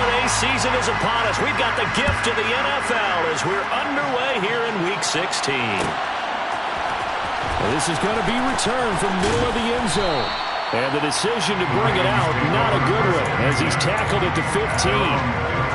holiday season is upon us. We've got the gift of the NFL as we're underway here in Week 16. This is going to be returned from middle of the end zone. And the decision to bring it out, not a good one, as he's tackled at the 15.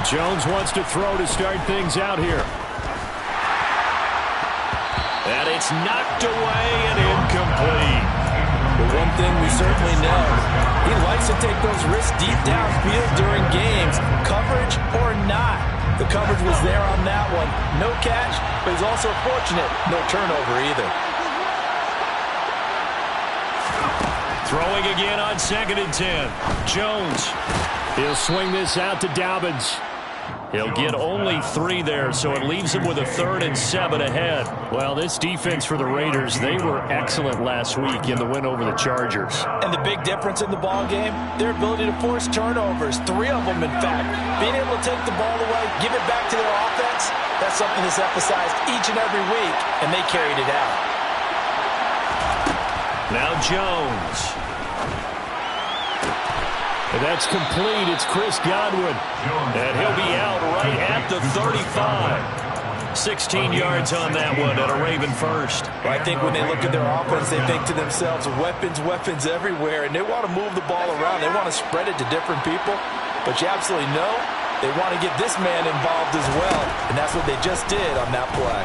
Jones wants to throw to start things out here. And it's knocked away and incomplete. But one thing we certainly know, he likes to take those risks deep downfield during games, coverage or not. The coverage was there on that one. No catch, but he's also fortunate. No turnover either. Throwing again on 2nd and 10. Jones. He'll swing this out to Dobbins. He'll get only 3 there, so it leaves him with a 3rd and 7 ahead. Well, this defense for the Raiders, they were excellent last week in the win over the Chargers. And the big difference in the ball game, their ability to force turnovers, 3 of them in fact. Being able to take the ball away, give it back to their offense, that's something that's emphasized each and every week, and they carried it out. Now Jones. And that's complete. It's Chris Godwin. And he'll be out right at the 35. 16 yards on that one and a Raven first. Well, I think when they look at their offense, they think to themselves, weapons, weapons everywhere, and they want to move the ball around. They want to spread it to different people. But you absolutely know they want to get this man involved as well, and that's what they just did on that play.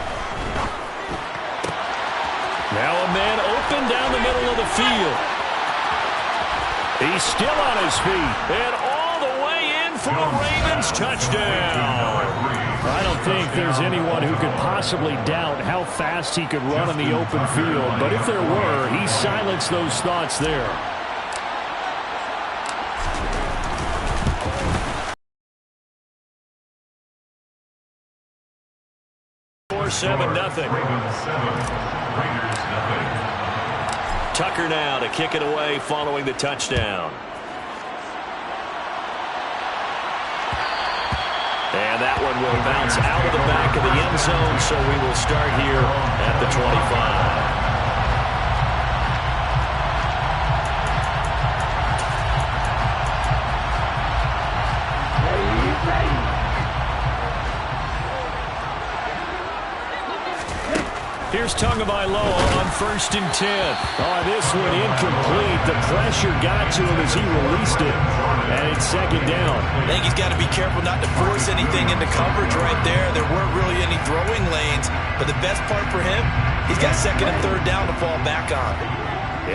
Now a man open down the middle of the field. He's still on his feet. And all the way in for a Ravens touchdown. I don't think there's anyone who could possibly doubt how fast he could run in the open field. But if there were, he silenced those thoughts there. Nothing. Tucker now to kick it away following the touchdown. And that one will bounce out of the back of the end zone, so we will start here at the 25. Here's Tagovailoa on 1st and 10. Oh, this one incomplete. The pressure got to him as he released it. And it's 2nd down. I think he's got to be careful not to force anything into coverage right there. There weren't really any throwing lanes. But the best part for him, he's got 2nd and 3rd down to fall back on.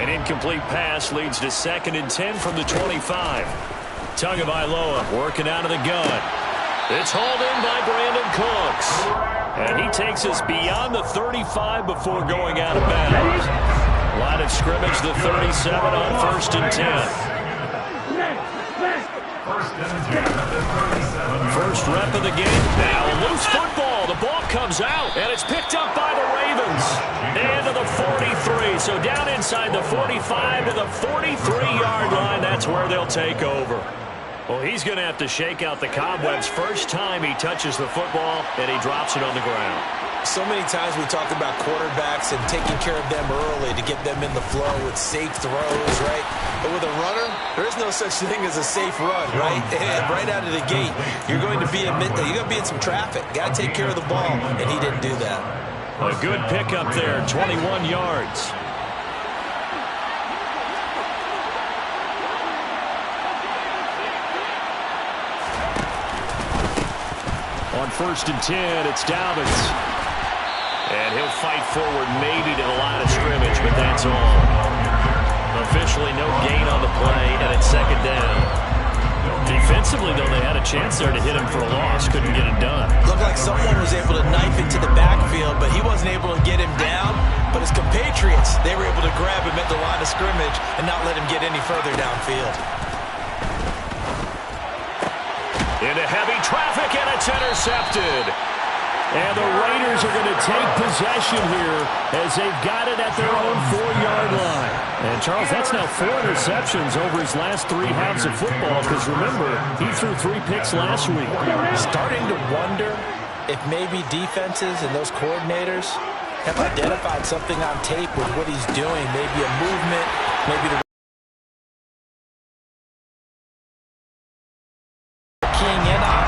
An incomplete pass leads to 2nd and 10 from the 25. Tagovailoa working out of the gun. It's hauled in by Brandon Cooks. And he takes us beyond the 35 before going out of bounds. Line of scrimmage, the 37 on 1st and 10. First rep of the game. Now a loose football. The ball comes out, and it's picked up by the Ravens. And to the 43. So down inside the 45 to the 43-yard line. That's where they'll take over. Well, he's going to have to shake out the cobwebs first time he touches the football, and he drops it on the ground. So many times we talk about quarterbacks and taking care of them early to get them in the flow with safe throws, right? But with a runner, there is no such thing as a safe run, right? And right out of the gate, you're going to be in some traffic. Got to take care of the ball, and he didn't do that. A good pickup there, 21 yards. On 1st and 10, it's Dobbins. And he'll fight forward maybe to the line of scrimmage, but that's all. Officially no gain on the play, and it's 2nd down. Defensively, though, they had a chance there to hit him for a loss. Couldn't get it done. Looked like someone was able to knife into the backfield, but he wasn't able to get him down. But his compatriots, they were able to grab him at the line of scrimmage and not let him get any further downfield. Into heavy traffic, and it's intercepted. And the Raiders are going to take possession here as they've got it at their own 4-yard line. And, Charles, that's now 4 interceptions over his last 3 halves of football because, remember, he threw 3 picks last week. Starting to wonder if maybe defenses and those coordinators have identified something on tape with what he's doing, maybe a movement, maybe the keying in on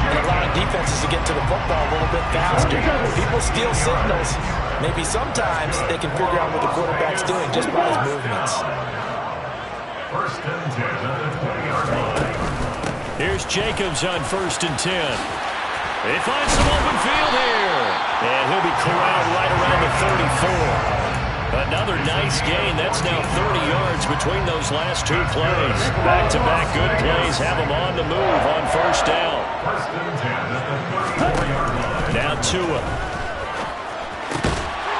and allowing defenses to get to the football a little bit faster. People steal signals. Maybe sometimes they can figure out what the quarterback's doing just by his movements. Here's Jacobs on 1st and 10. They find some open field here. And he'll be corralled right around the 34. Another nice gain. That's now 30 yards between those last 2 plays. Back-to-back good plays have them on the move on 1st down. Now Tua.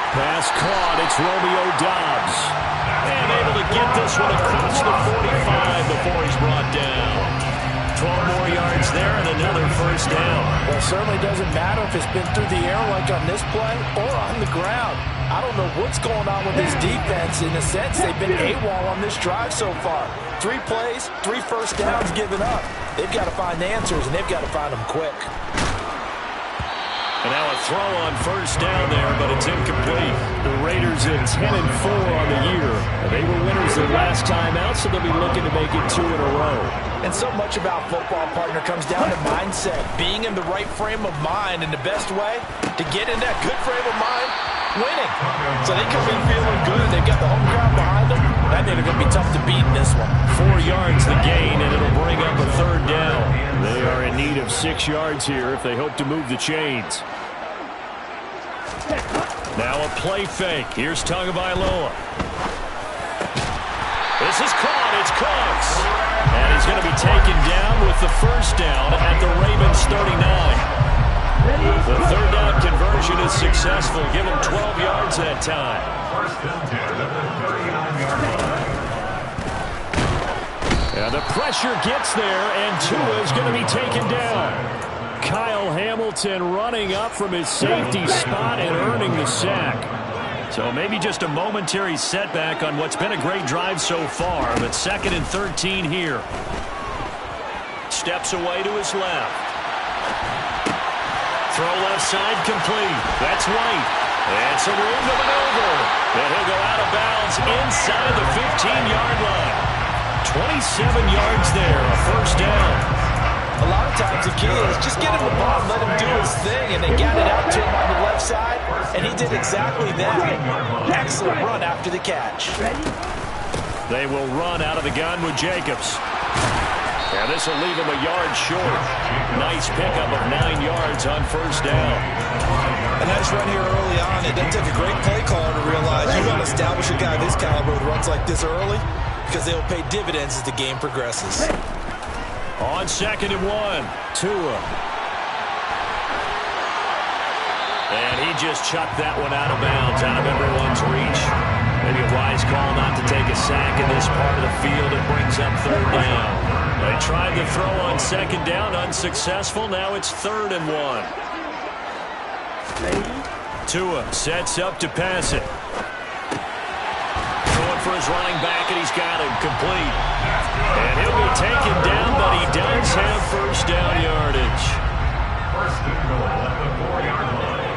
Pass caught. It's Romeo Doubs. And able to get this one across the 45 before he's brought down. 12 more yards there and another 1st down. Well, it certainly doesn't matter if it's been through the air like on this play or on the ground. I don't know what's going on with this defense. In a sense, they've been AWOL on this drive so far. 3 plays, 3 1st downs given up. They've got to find answers, and they've got to find them quick. And now a throw on 1st down there, but it's incomplete. The Raiders at 10-4 on the year. They were winners their last time out, so they'll be looking to make it 2 in a row. And so much about football, partner, comes down to mindset. Being in the right frame of mind, and the best way to get in that good frame of mind, winning. So they come in feeling good. They've got the home crowd behind them. I think they're going to be tough to beat in this one. 4 yards the gain, and it'll bring up a 3rd down. They are in need of 6 yards here if they hope to move the chains. Now a play fake. Here's Tagovailoa. This is caught. It's Cooks. And he's going to be taken down with the 1st down at the Ravens 39. The 3rd down conversion is successful. Give him 12 yards that time. And the pressure gets there, and Tua is going to be taken down. Kyle Hamilton running up from his safety spot and earning the sack. So maybe just a momentary setback on what's been a great drive so far, but 2nd and 13 here. Steps away to his left. Throw left side complete. That's White. It's a room to maneuver. And he'll go out of bounds inside the 15-yard line. 27 yards there, a 1st down. A lot of times the key is just get him the ball and let him do his thing, and they got it out to him on the left side, and he did exactly that. Excellent run after the catch. They will run out of the gun with Jacobs. And this will leave him a yard short. Nice pickup of 9 yards on 1st down. A nice run here early on. It doesn't take a great play caller to realize you want to establish a guy this caliber with runs like this early because they will pay dividends as the game progresses. On 2nd and 1, Tua. And he just chucked that one out of bounds, out of everyone's reach. Maybe a wise call not to take a sack in this part of the field. It brings up 3rd down. They tried to throw on 2nd down, unsuccessful. Now it's 3rd and 1. Tua sets up to pass it. Throwing for his running back, and he's got him complete. And he'll be taken down, but he does have 1st down yardage. 1st and goal at the 4-yard line.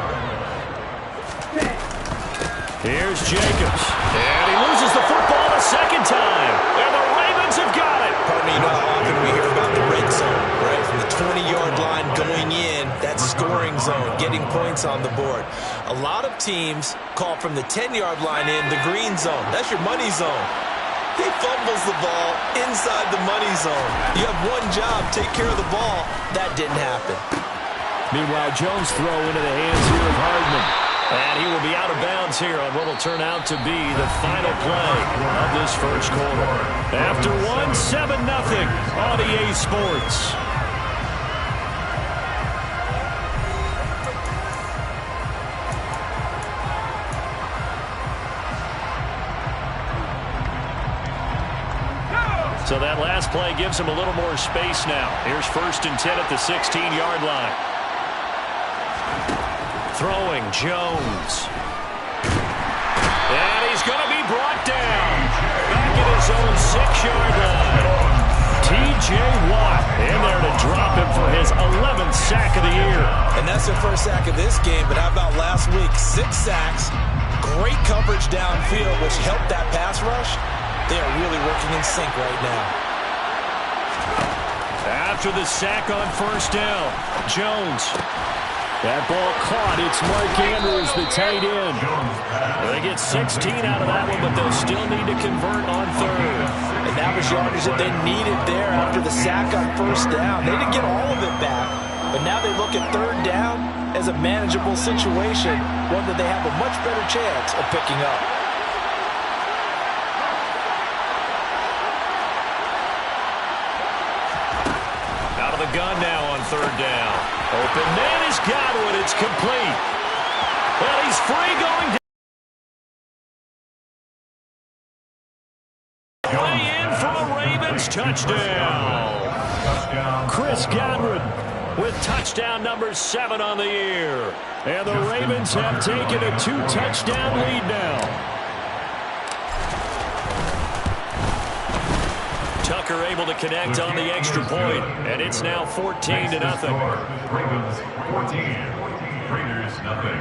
Here's Jacobs. And he loses the football a 2nd time. And the Ravens have got it. Pardon me, you know how often we hear about the red zone, right? From the 20-yard line going in, that scoring zone, getting points on the board. A lot of teams call from the 10-yard line in the green zone. That's your money zone. He fumbles the ball inside the money zone. You have one job, take care of the ball. That didn't happen. Meanwhile, Jones throw into the hands here of Hardman. And he will be out of bounds here on what will turn out to be the final play of this 1st quarter. After 7-0 on EA Sports. So that last play gives him a little more space now. Here's 1st and 10 at the 16-yard line. Throwing Jones. And he's going to be brought down. Back at his own 6-yard line. T.J. Watt in there to drop him for his 11th sack of the year. And that's the first sack of this game, but how about last week? 6 sacks, great coverage downfield, which helped that pass rush. They are really working in sync right now. After the sack on first down, Jones. That ball caught. It's Mark Andrews, the tight end. They get 16 out of that one, but they'll still need to convert on third. And that was yardage that they needed there after the sack on first down. They didn't get all of it back, but now they look at third down as a manageable situation, one that they have a much better chance of picking up. Out of the gun now on third down. Open man is Godwin. It's complete. Well, he's free going down. Way in for a Ravens touchdown. Chris Godwin with touchdown number 7 on the year. And the Ravens have taken a 2-touchdown lead now. Tucker able to connect on the extra point, and it's now 14-0. Ravens 14, Raiders nothing.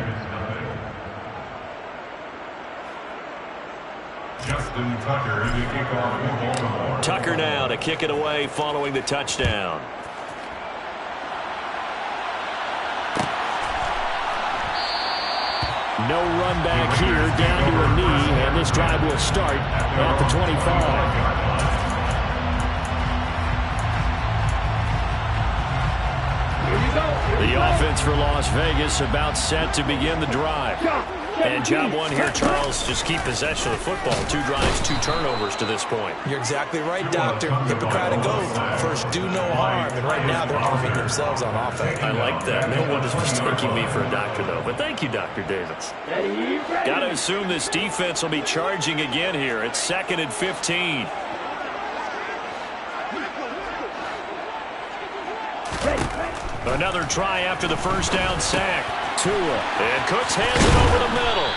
Justin Tucker in the kickoff for Baltimore. Tucker now to kick it away following the touchdown. No run back here, down to a knee, and this drive will start at the 25. The offense for Las Vegas about set to begin the drive. And job one here, Charles, just keep possession of the football. 2 drives, 2 turnovers to this point. You're exactly right, Doctor. Hippocratic oath. First, do no harm. And right now, they're harming themselves on offense. I like that. No one is mistaking me for a doctor, though. But thank you, Dr. Davis. Got to assume this defense will be charging again here. It's 2nd and 15. Another try after the first down sack. Tua. And Cooks hands it over the middle.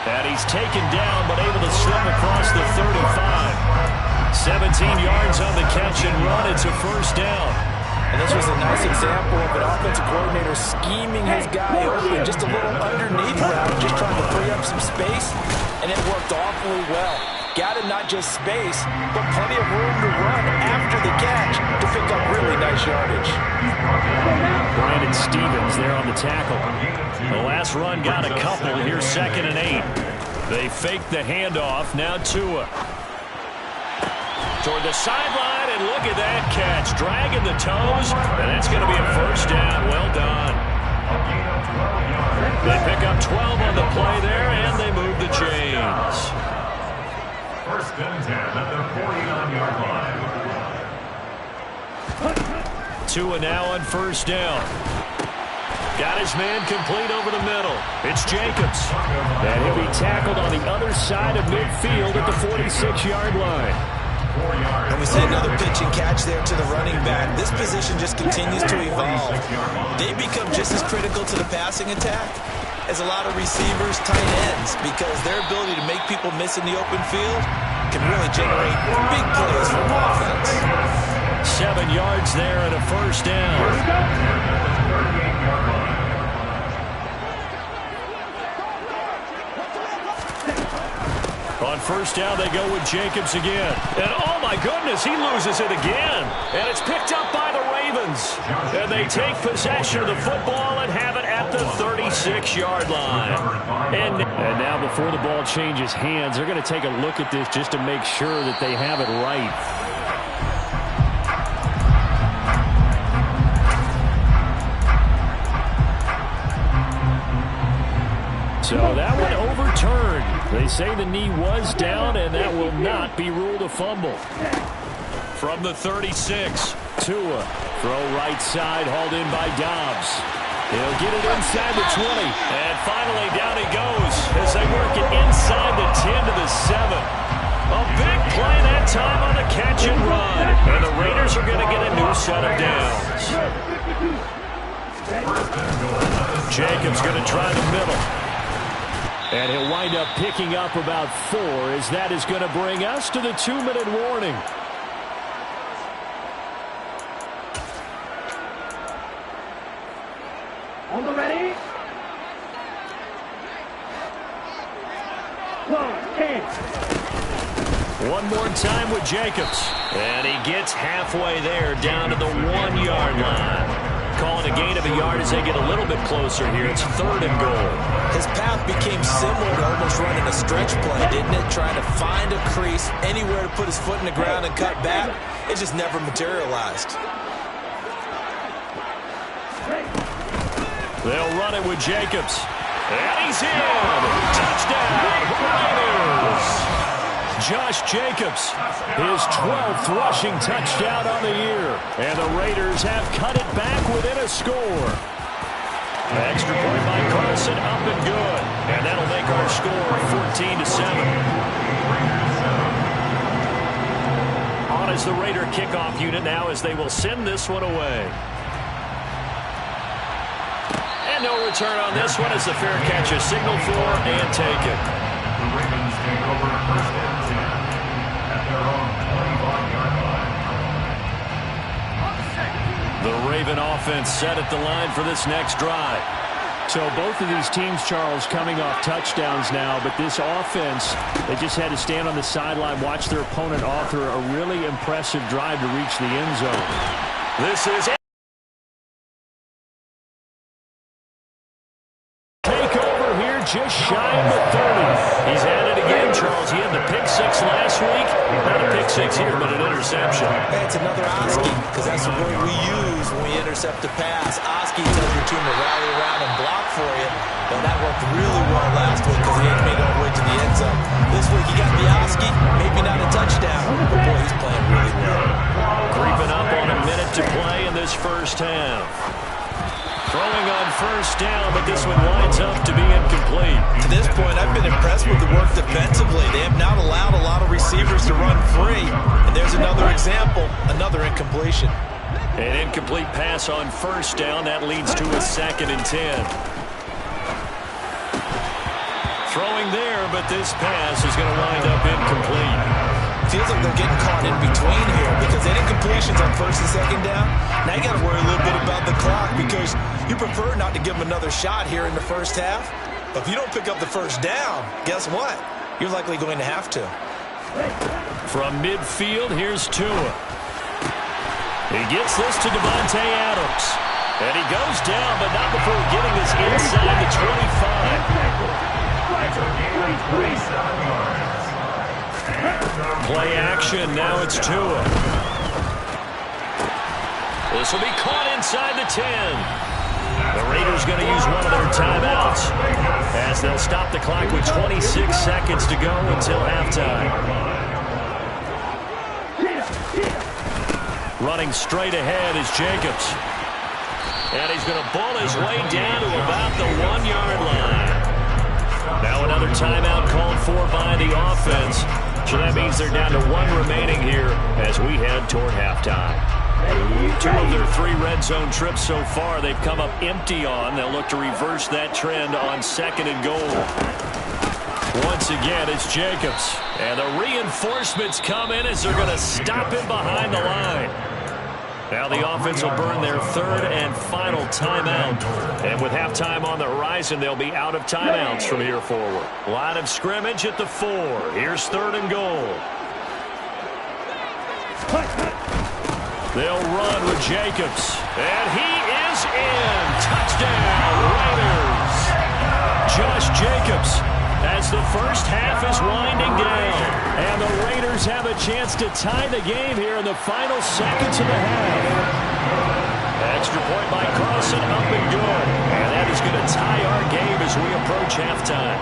And he's taken down, but able to slip across the 35. 17 yards on the catch and run. It's a first down. And this was a nice example of an offensive coordinator scheming his guy open. Just a little underneath route, just trying to free up some space. And it worked awfully well. Got him not just space, but plenty of room to run after the catch to pick up really nice yardage. Brandon Stevens there on the tackle. The last run got a couple. Here's 2nd and 8. They fake the handoff. Now Tua. Toward the sideline, and look at that catch. Dragging the toes, and that's going to be a first down. Well done. They pick up 12 on the play there, and they move the chains. First and 10 at the 49-yard line. Tua now on first down. Got his man complete over the middle. It's Jacobs. And he'll be tackled on the other side of midfield at the 46-yard line. And we see another pitch and catch there to the running back. This position just continues to evolve. They become just as critical to the passing attack as a lot of receivers, tight ends, because their ability to make people miss in the open field can really generate big plays for offense. 7 yards there and a first down. On first down, they go with Jacobs again. And, oh, my goodness, he loses it again. And it's picked up by the Ravens. And they take possession of the football and have it at the 36-yard line. And now before the ball changes hands, they're going to take a look at this just to make sure that they have it right. So that one overturned. They say the knee was down, and that will not be ruled a fumble. From the 36, Tua, throw right side, hauled in by Dobbs. He'll get it inside the 20. And finally down he goes as they work it inside the 10 to the 7. A big play that time on the catch and run. And the Raiders are going to get a new set of downs. Jacobs going to try the middle. And he'll wind up picking up about 4 as that is going to bring us to the 2-minute warning. On the ready. 10. One more time with Jacobs. And he gets halfway there down to the 1-yard line. Calling a gain of a yard as they get a little bit closer here. It's 3rd and goal. His path became similar to almost running a stretch play, didn't it? Trying to find a crease, anywhere to put his foot in the ground and cut back. It just never materialized. They'll run it with Jacobs. And he's in. Touchdown, Raiders. Josh Jacobs, his 12th rushing touchdown on the year. And the Raiders have cut it back within a score. Extra point by Carson, up and good. And that'll make our score 14-7. On is the Raider kickoff unit now as they will send this one away. And no return on this one as the fair catch is signaled for and taken. The Ravens take over 1st and 10 at their own 25-yard line. The Raven offense set at the line for this next drive. So both of these teams, Charles, coming off touchdowns now, but this offense, they just had to stand on the sideline, watch their opponent author a really impressive drive to reach the end zone. This is takeover here, just shy of the 30. He's at it again, Charles. He had the pick 6 last week. Not a pick 6 here, but an interception. Hey, it's another Oski, because that's the word we use when we intercept a pass. Oski tells your team to rally around and block for you. And that worked really well last week because he ain't made all the way to the end zone. This week he got the Oski, maybe not a touchdown, but boy, he's playing really well. Creeping up on a minute to play in this first half. Throwing on 1st down, but this one winds up to be incomplete. To this point, I've been impressed with the work defensively. They have not allowed a lot of receivers to run free. And there's another example, another incompletion. An incomplete pass on 1st down. That leads to a 2nd and 10. Throwing there, but this pass is going to wind up incomplete. Feels like they're getting caught in between here because any completions on 1st and 2nd down, now you got to worry a little bit about the clock because you prefer not to give them another shot here in the first half. But if you don't pick up the 1st down, guess what? You're likely going to have to. From midfield, here's Tua. He gets this to Devontae Adams. And he goes down, but not before getting this inside the 25. Play action, now it's Tua. This will be caught inside the 10. The Raiders going to use one of their timeouts as they'll stop the clock with 26 seconds to go until halftime. Running straight ahead is Jacobs. And he's going to bull his way down to about the 1-yard line. Now another timeout called for by the offense. So that means they're down to 1 remaining here as we head toward halftime. 2 of their 3 red zone trips so far they've come up empty on. They'll look to reverse that trend on 2nd and goal. Once again, it's Jacobs. And the reinforcements come in as they're going to stop him behind the line. Now the offense will burn their 3rd and final timeout. And with halftime on the horizon, they'll be out of timeouts from here forward. Line of scrimmage at the 4. Here's 3rd and goal. They'll run with Jacobs. And he is in. Touchdown, Raiders. Josh Jacobs as the first half is winding down. And the Raiders have a chance to tie the game here in the final seconds of the half. Extra point by Carlson, up and good. And that is going to tie our game as we approach halftime.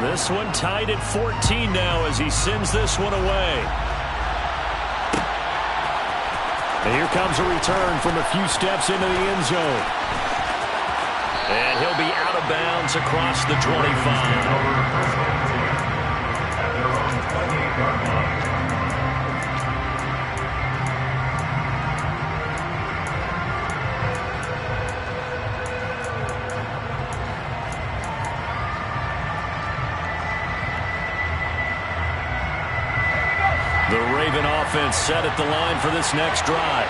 This one tied at 14 now as he sends this one away. And here comes a return from a few steps into the end zone. And he'll be out of bounds across the 25. The Raven offense set at the line for this next drive.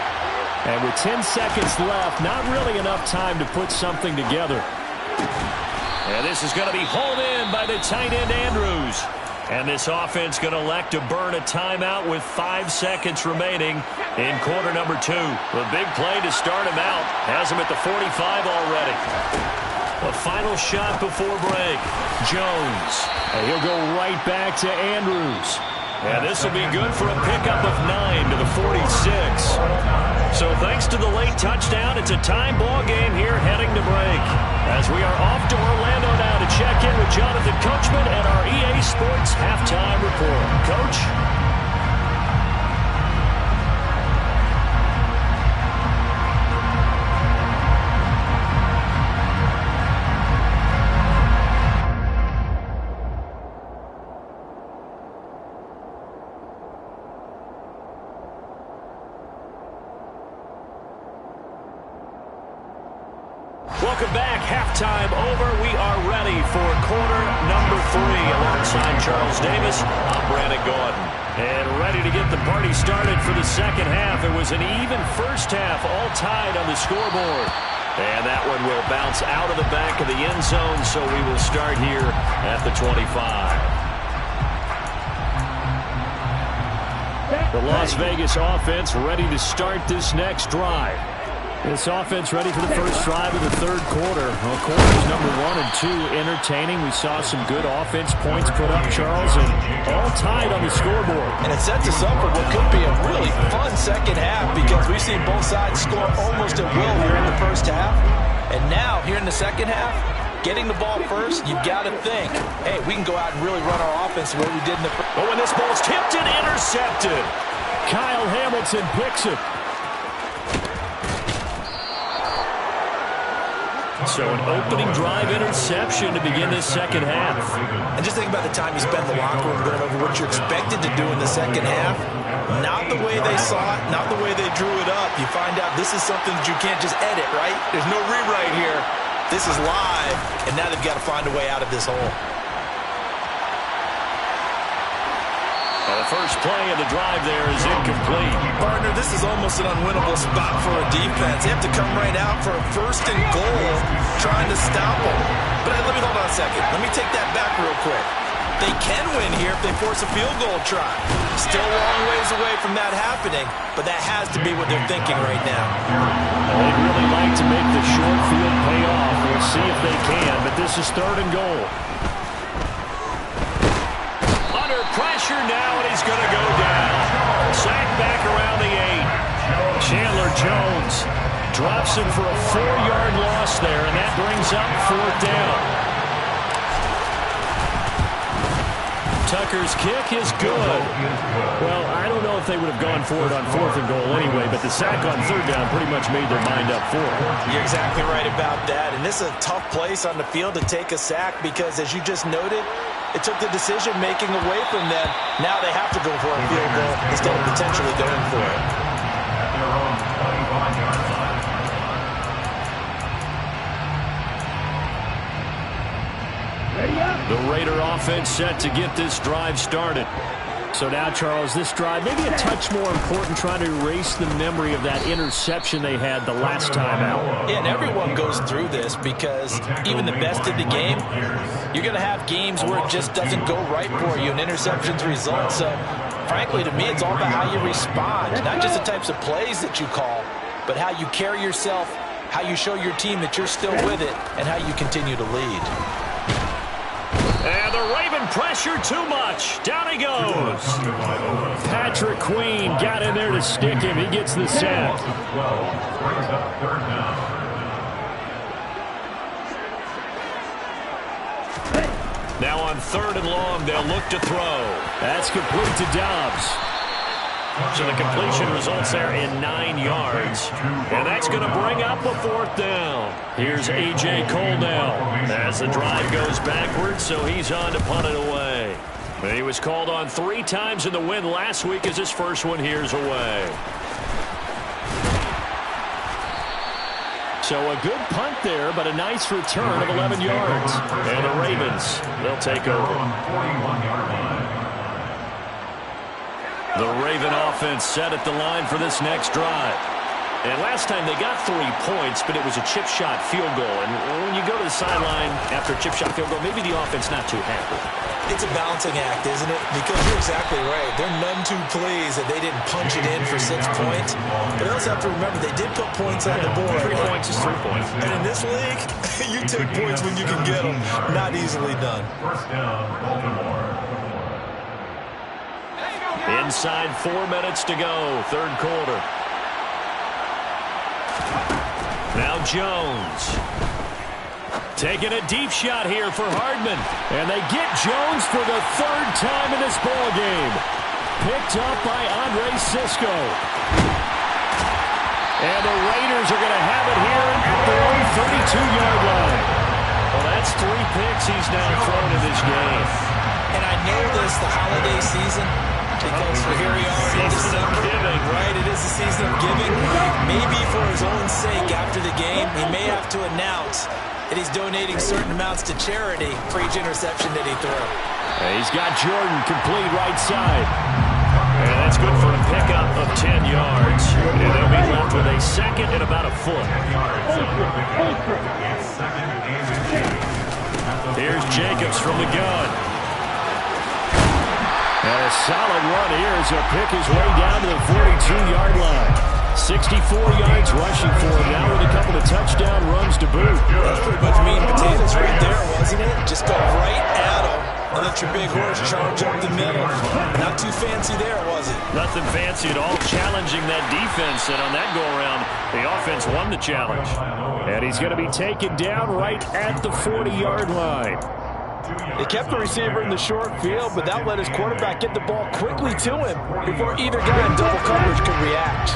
And with 10 seconds left, not really enough time to put something together. And this is going to be hauled in by the tight end Andrews. And this offense going to elect to burn a timeout with 5 seconds remaining in quarter number 2. The big play to start him out has him at the 45 already. A final shot before break. Jones. And he'll go right back to Andrews. And this will be good for a pickup of 9 to the 46. So thanks to the late touchdown, it's a time ball game here heading to break. As we are off to Orlando now to check in with Jonathan Coachman and our EA Sports Halftime Report. Coach? Welcome back. Halftime over. We are ready for quarter number 3. Alongside Charles Davis, I'm Brandon Gaudin. And ready to get the party started for the second half. It was an even first half, all tied on the scoreboard. And that one will bounce out of the back of the end zone, so we will start here at the 25. The Las Vegas offense ready to start this next drive. This offense ready for the first drive of the third quarter. Well, quarters number 1 and 2 entertaining. We saw some good offense points put up, Charles, and all tied on the scoreboard. And it sets us up for what could be a really fun second half because we've seen both sides score almost at will here in the first half. And now, here in the second half, getting the ball first, you've got to think, hey, we can go out and really run our offense the way we did in the first. But when this ball's tipped and intercepted. Kyle Hamilton picks it. So an opening drive interception to begin this second half. And just think about the time you spent in the locker room going over what you're expected to do in the second half. Not the way they saw it, not the way they drew it up. You find out this is something that you can't just edit, right? There's no rewrite here. This is live, and now they've got to find a way out of this hole. Well, the first play of the drive there is incomplete. Partner, this is almost an unwinnable spot for a defense. They have to come right out for a first and goal, trying to stop them. But let me hold on a second. Let me take that back real quick. They can win here if they force a field goal try. Still a long ways away from that happening, but that has to be what they're thinking right now. They'd really like to make the short field pay off. We'll see if they can, but this is third and goal. Under pressure now, and he's going to go down. Sacked back around the 8. Chandler Jones drops him for a 4-yard loss there, and that brings up fourth down. Tucker's kick is good. Well, I don't know if they would have gone for it on fourth and goal anyway, but the sack on third down pretty much made their mind up for it. You're exactly right about that, and this is a tough place on the field to take a sack because, as you just noted, it took the decision-making away from them. Now they have to go for a field goal instead of potentially going for it. Their own 25-yard line. The Raider offense set to get this drive started. So now, Charles, this drive maybe a touch more important, trying to erase the memory of that interception they had the last time out. Yeah, and everyone goes through this because even the best in the game, you're going to have games where it just doesn't go right for you and interceptions result. So, frankly, to me, it's all about how you respond, not just the types of plays that you call, but how you carry yourself, how you show your team that you're still with it, and how you continue to lead. And the Raven pressure too much. Down he goes. Patrick Queen got in there to stick him. He gets the sack. Brings up third down. Now on third and long, they'll look to throw. That's complete to Dobbs. So the completion results there in 9 yards. And that's going to bring up a fourth down. Here's A.J. Cole now as the drive goes backwards, so he's on to punt it away. He was called on 3 times in the win last week as his first one here's away. So a good punt there, but a nice return of 11 yards. And the Ravens, they'll take over. 41-yard line. The Raven offense set at the line for this next drive. And last time they got 3 points, but it was a chip shot field goal. And when you go to the sideline after a chip shot field goal, maybe the offense not too happy. It's a balancing act, isn't it? Because you're exactly right. They're none too pleased that they didn't punch it in for 6 points. But they also have to remember they did put points on the board. 3 points is 3 points. And in this league, you take points when you can get them. Not easily done. First down, Baltimore. Inside 4 minutes to go, third quarter. Now Jones. Taking a deep shot here for Hardman. And they get Jones for the 3rd time in this ballgame. Picked up by Andre Cisco. And the Raiders are going to have it here at their own 32-yard line. Well, that's 3 picks he's now thrown in this game. And I know this, the holiday season, because here we are in December, right? It is the season of giving. Maybe for his own sake after the game, he may have to announce that he's donating certain amounts to charity for each interception that he threw. He's got Jordan complete right side. And that's good for a pickup of 10 yards. And they'll be left with a second and about a foot. Here's Jacobs from the gun. And a solid run here as he'll pick his way down to the 42-yard line. 64 yards rushing for him now with a couple of touchdown runs to boot. That's pretty much meat and potatoes right there, wasn't it? Just go right at him and let your big horse charge up the middle. Not too fancy there, was it? Nothing fancy at all, challenging that defense. And on that go-around, the offense won the challenge. And he's going to be taken down right at the 40-yard line. They kept the receiver in the short field, but that let his quarterback get the ball quickly to him before either guy in double coverage could react.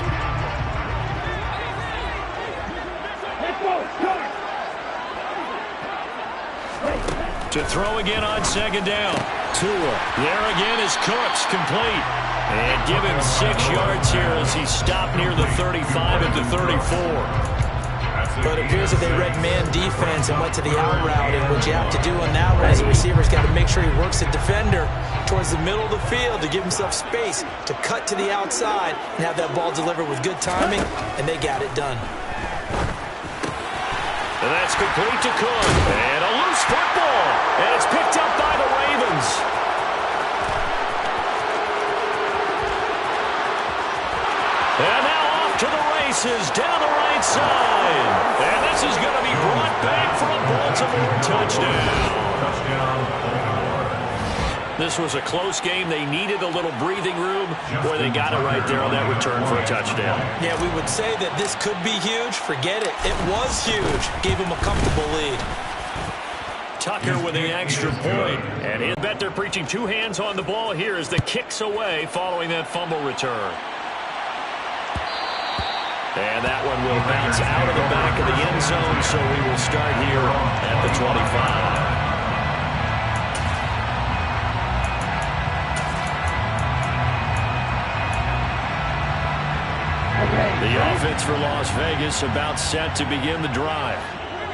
To throw again on second down. Tua. There again is Cooks, complete. And give him 6 yards here as he stopped near the 35 at the 34. But it appears that they read man defense and went to the out route. And what you have to do on that one is the receiver's got to make sure he works the defender towards the middle of the field to give himself space to cut to the outside and have that ball delivered with good timing, and they got it done. And that's complete to Cook. And a loose football. And it's picked up by the Ravens. And now off to the races down the right side. And this is going to be brought back for a Baltimore touchdown. This was a close game. They needed a little breathing room. Boy, they got it right there on that return for a touchdown. Yeah, we would say that this could be huge. Forget it. It was huge. Gave him a comfortable lead. Tucker with the extra point. And he'll bet they're preaching 2 hands on the ball here as the kick's away following that fumble return. And that one will bounce out of the back of the end zone, so we will start here at the 25. The offense for Las Vegas about set to begin the drive.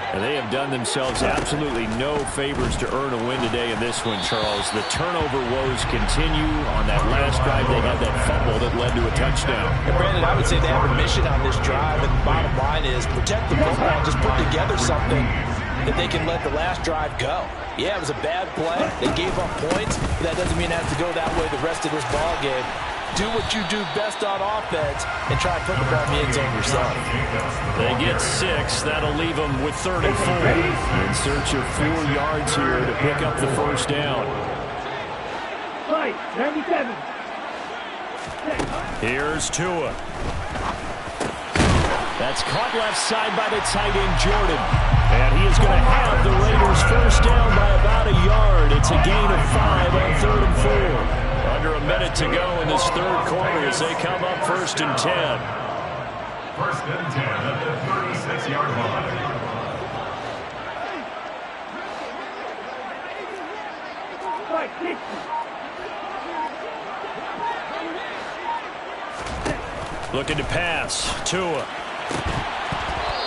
And they have done themselves absolutely no favors to earn a win today in this one, Charles. The turnover woes continue. On that last drive, they had that fumble that led to a touchdown. And Brandon, I would say they have a mission on this drive, and the bottom line is protect the football, just put together something that they can let the last drive go. Yeah, it was a bad play. They gave up points, but that doesn't mean it has to go that way the rest of this ball game. Do what you do best on offense and try to put the ball in the end zone yourself. They get 6. That'll leave them with 34. In search of 4 yards here to pick up the first down. Right, 97. Here's Tua. That's caught left side by the tight end, Jordan. And he is going to have the Raiders first down by about a yard. It's a gain of 5 on 3rd and 4. Under a minute to go in this third quarter as they come up 1st and 10. 1st and 10 at the 36-yard line. Looking to pass. Tua.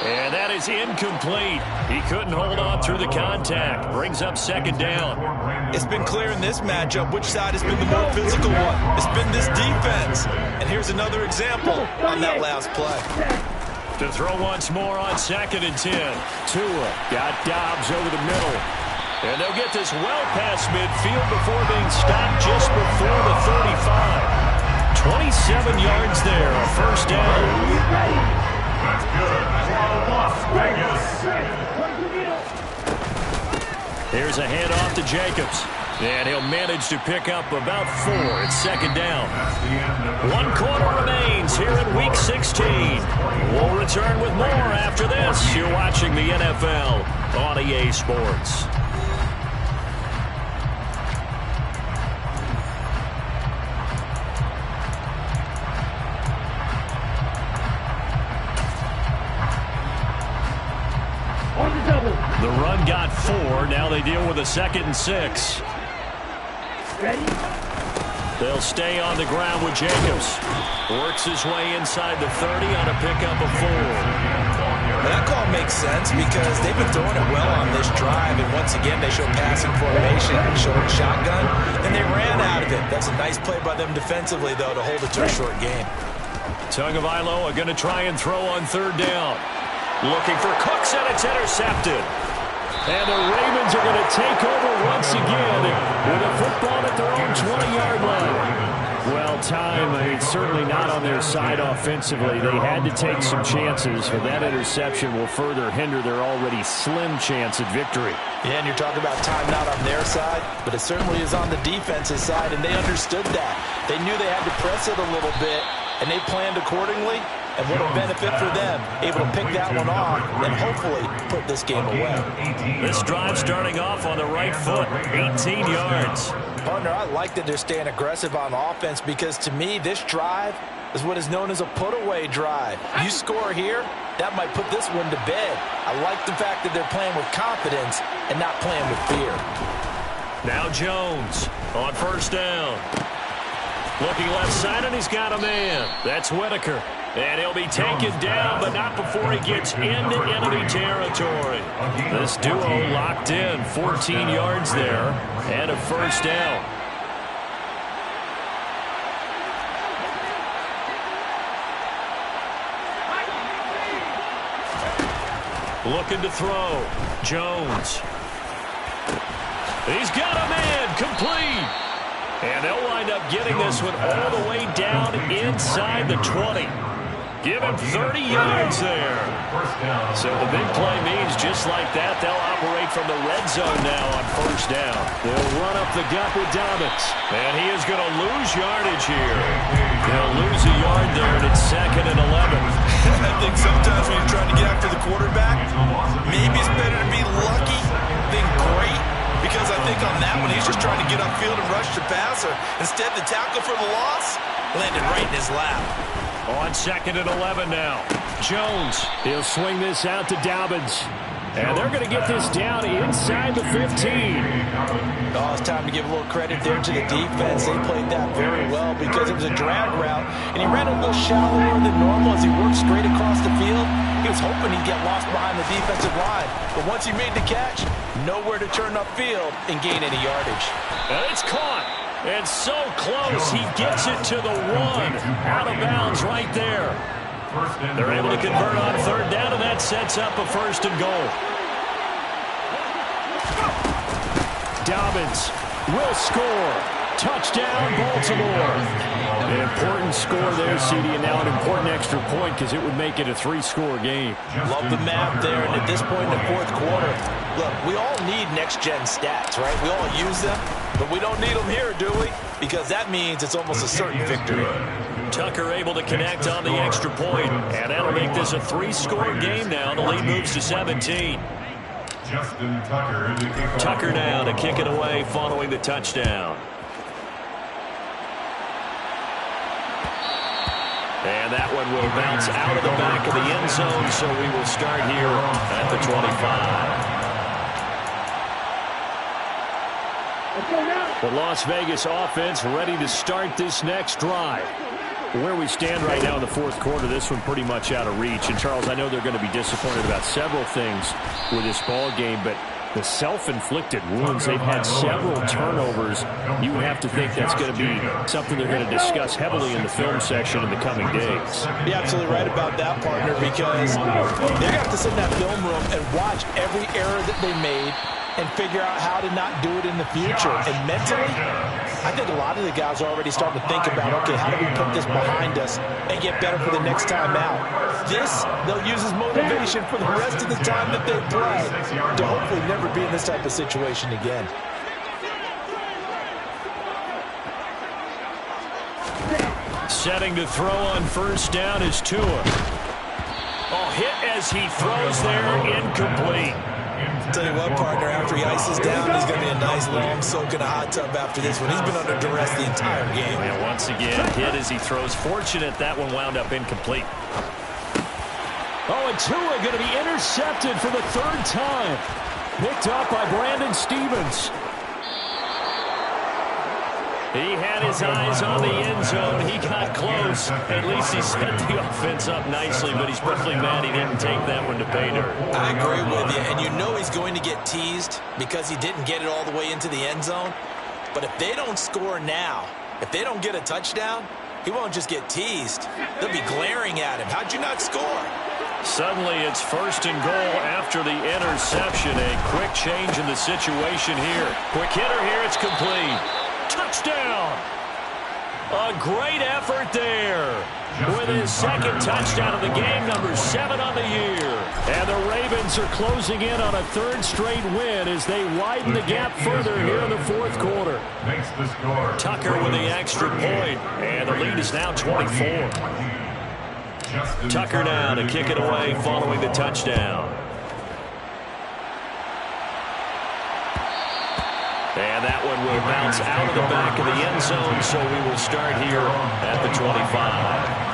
And that is incomplete. He couldn't hold on through the contact. Brings up second down. It's been clear in this matchup which side has been the more physical one. It's been this defense. And here's another example on that last play. To throw once more on 2nd and 10. Tua got Dobbs over the middle. And they'll get this well past midfield before being stopped just before the 35. 27 yards there, a first down. That's good for Las Vegas. Here's a handoff to Jacobs. And he'll manage to pick up about 4. It's second down. 1 quarter remains here in Week 16. We'll return with more after this. You're watching the NFL on EA Sports. The run got 4. Now they deal with a 2nd and 6. Ready? They'll stay on the ground with Jacobs. Works his way inside the 30 on a pickup of 4. That call makes sense because they've been throwing it well on this drive, and once again they show passing formation, showing shotgun, and they ran out of it. That's a nice play by them defensively, though, to hold it to a short game. Tagovailoa are going to try and throw on 3rd down. Looking for Cooks, and it's intercepted. And the Ravens are going to take over once again with a football at their own 20-yard line. Well, time, certainly not on their side offensively. They had to take some chances, but that interception will further hinder their already slim chance at victory. Yeah, and you're talking about time not on their side, but it certainly is on the defense's side, and they understood that. They knew they had to press it a little bit, and they planned accordingly. And what a benefit for them, able to pick that one off and hopefully put this game away. This drive starting off on the right foot, 18 yards. Partner, I like that they're staying aggressive on offense because to me, this drive is what is known as a put-away drive. You score here, that might put this one to bed. I like the fact that they're playing with confidence and not playing with fear. Now Jones on 1st down. Looking left side, and he's got a man. That's Whitaker. And he'll be taken down, but not before he gets into enemy territory. This duo locked in, 14 yards there, and a first down. Looking to throw. Jones. He's got a man, complete. And they'll wind up getting this one all the way down inside the 20. Give him 30 yards there. So the big play means just like that, they'll operate from the red zone now on 1st down. They'll run up the gut with Dobbins. And he is going to lose yardage here. They'll lose a yard there, and it's 2nd and 11. I think sometimes when you're trying to get after the quarterback, maybe it's better to be lucky than great. Because I think on that one, he's just trying to get upfield and rush the passer. Instead, the tackle for the loss landed right in his lap. On 2nd and 11 now. Jones. He'll swing this out to Dobbins. And they're going to get this down inside the 15. Oh, it's time to give a little credit there to the defense. They played that very well because it was a drag route. And he ran a little shallower than normal as he worked straight across the field. He was hoping he'd get lost behind the defensive line. But once he made the catch, nowhere to turn upfield and gain any yardage. And it's caught. And so close, he gets it to the 1. Out of bounds right there. They're able to convert on 3rd down, and that sets up a 1st and goal. Dobbins will score. Touchdown, Baltimore. An important score there, CD, and now an important extra point because it would make it a 3-score game. Love the map there, and at this point in the 4th quarter, look, we all need next-gen stats, right? We all use them, but we don't need them here, do we? Because that means it's almost a certain victory. Tucker able to connect on the extra point, and that'll make this a 3-score game now. The lead moves to 17. Tucker now to kick it away following the touchdown. And that one will bounce out of the back of the end zone, so we will start here at the 25. The Las Vegas offense ready to start this next drive. Where we stand right now in the fourth quarter, this one pretty much out of reach. And, Charles, I know they're going to be disappointed about several things with this ball game, but the self-inflicted wounds, they've had several turnovers. You would have to think that's going to be something they're going to discuss heavily in the film section in the coming days. You're absolutely right about that, partner, because they're going to have to sit in that film room and watch every error that they made and figure out how to not do it in the future. And mentally, I think a lot of the guys are already starting to think about, okay, how do we put this behind us and get better for the next time out? This, they'll use as motivation for the rest of the time that they play to hopefully never be in this type of situation again. Setting to throw on first down is Tua. Oh, hit as he throws there, incomplete. Tell you what, partner, after he ices down, he's going to be a nice long soak in a hot tub after this one. He's been under duress the entire game. And once again, hit as he throws. Fortunate that one wound up incomplete. Oh, and Tua going to be intercepted for the third time. Picked up by Brandon Stephens. He had his eyes on the end zone. He got close. At least he set the offense up nicely, but he's probably mad he didn't take that one to pay dirt. I agree with you, and you know he's going to get teased because he didn't get it all the way into the end zone. But if they don't score now, if they don't get a touchdown, he won't just get teased. They'll be glaring at him. How'd you not score? Suddenly, it's first and goal after the interception. A quick change in the situation here. Quick hitter here. It's complete. Touchdown! A great effort there. With his second touchdown of the game, number 7 on the year. And the Ravens are closing in on a third straight win as they widen the gap further here in the fourth quarter. Makes the score. Tucker with the extra point, and the lead is now 24. Tucker now to kick it away following the touchdown. And that one will bounce out of the back of the end zone, so we will start here at the 25.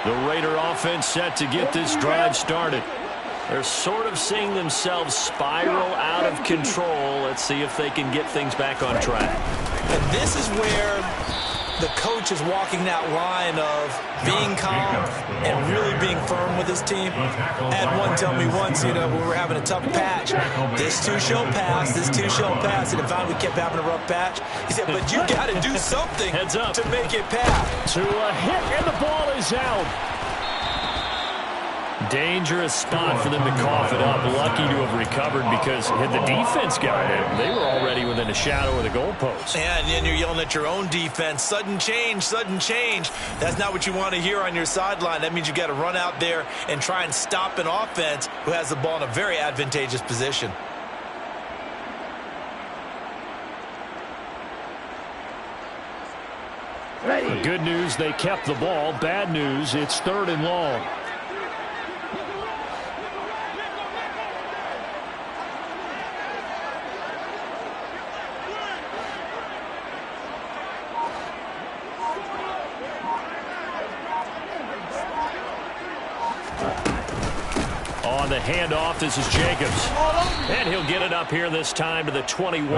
The Raider offense set to get this drive started. They're sort of seeing themselves spiral out of control. Let's see if they can get things back on track. And this is where the coach is walking that line of being calm and really being firm with his team. I had one tell me once, you know, when we were having a tough patch, this too shall pass, this too shall pass. And if we kept having a rough patch, he said, but you got to do something Heads up. to make it pass. To a hit, and the ball is out. Dangerous spot for them to cough it up. Lucky to have recovered because had the defense got it, they were already within a shadow of the goalpost. And then you're yelling at your own defense. Sudden change, sudden change. That's not what you want to hear on your sideline. That means you got to run out there and try and stop an offense who has the ball in a very advantageous position. The good news, they kept the ball. Bad news, it's 3rd and long. On the handoff, this is Jacobs. And he'll get it up here this time to the 21.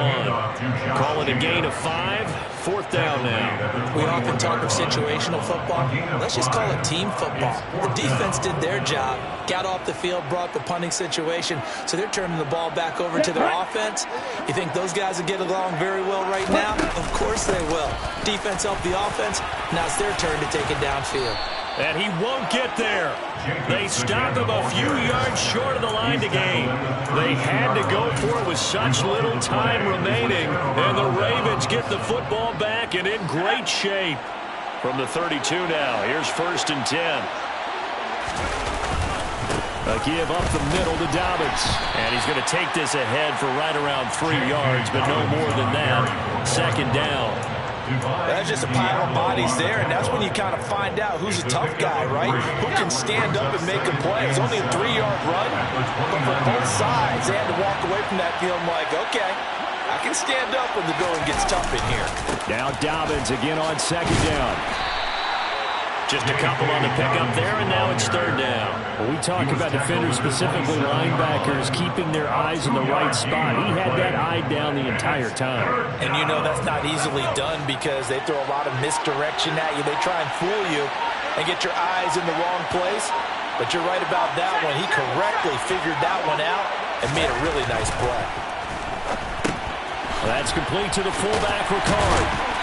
Calling a gain of 5. 4th down now. We often talk of situational football. Let's just call it team football. The defense did their job, got off the field, brought the punting situation, so they're turning the ball back over to their offense. You think those guys will get along very well right now? Of course they will. Defense helped the offense. Now it's their turn to take it downfield. And he won't get there. They stop him a few yards short of the line to gain. They had to go for it with such little time remaining. And the Ravens get the football back and in great shape. From the 32 now, here's 1st and 10. A give up the middle to Dobbins. And he's going to take this ahead for right around 3 yards, but no more than that. 2nd down. That's just a pile of bodies there, and that's when you kind of find out who's a tough guy, right? Who can stand up and make a play. It's only a 3-yard run, but for both sides, they had to walk away from that feeling like, okay, I can stand up when the going gets tough in here. Now Dobbins again on 2nd down. Just a couple on the pickup there, and now it's 3rd down. When we talk about defenders, specifically linebackers, keeping their eyes in the right spot, he had that eye down the entire time. And you know that's not easily done because they throw a lot of misdirection at you. They try and fool you and get your eyes in the wrong place. But you're right about that one. He correctly figured that one out and made a really nice play. That's complete to the fullback, Ricard.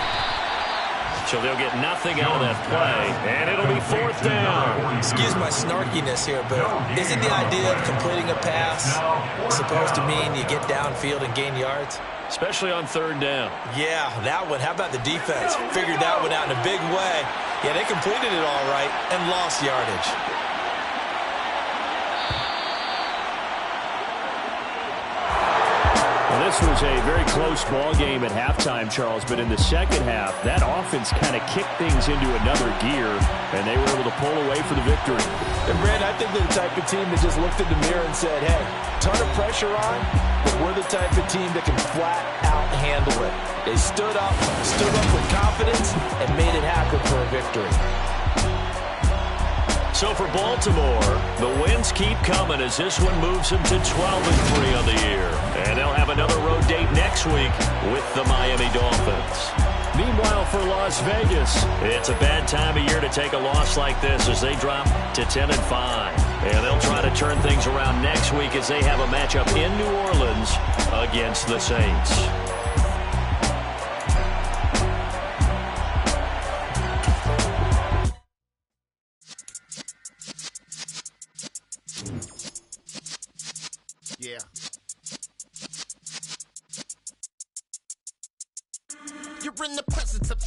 So they'll get nothing out of that play, and it'll be 4th down. Excuse my snarkiness here, but isn't the idea of completing a pass supposed to mean you get downfield and gain yards? Especially on 3rd down. Yeah, that one. How about the defense? Figured that one out in a big way. Yeah, they completed it all right and lost yardage. Well, this was a very close ball game at halftime, Charles, but in the second half, that offense kind of kicked things into another gear, and they were able to pull away for the victory. And, Brad, I think they're the type of team that just looked in the mirror and said, hey, ton of pressure on, but we're the type of team that can flat out handle it. They stood up with confidence, and made it happen for a victory. So for Baltimore, the wins keep coming as this one moves them to 12-3 on the year. And they'll have another road date next week with the Miami Dolphins. Meanwhile, for Las Vegas, it's a bad time of year to take a loss like this as they drop to 10-5. And they'll try to turn things around next week as they have a matchup in New Orleans against the Saints. Yeah. You're in the presence of the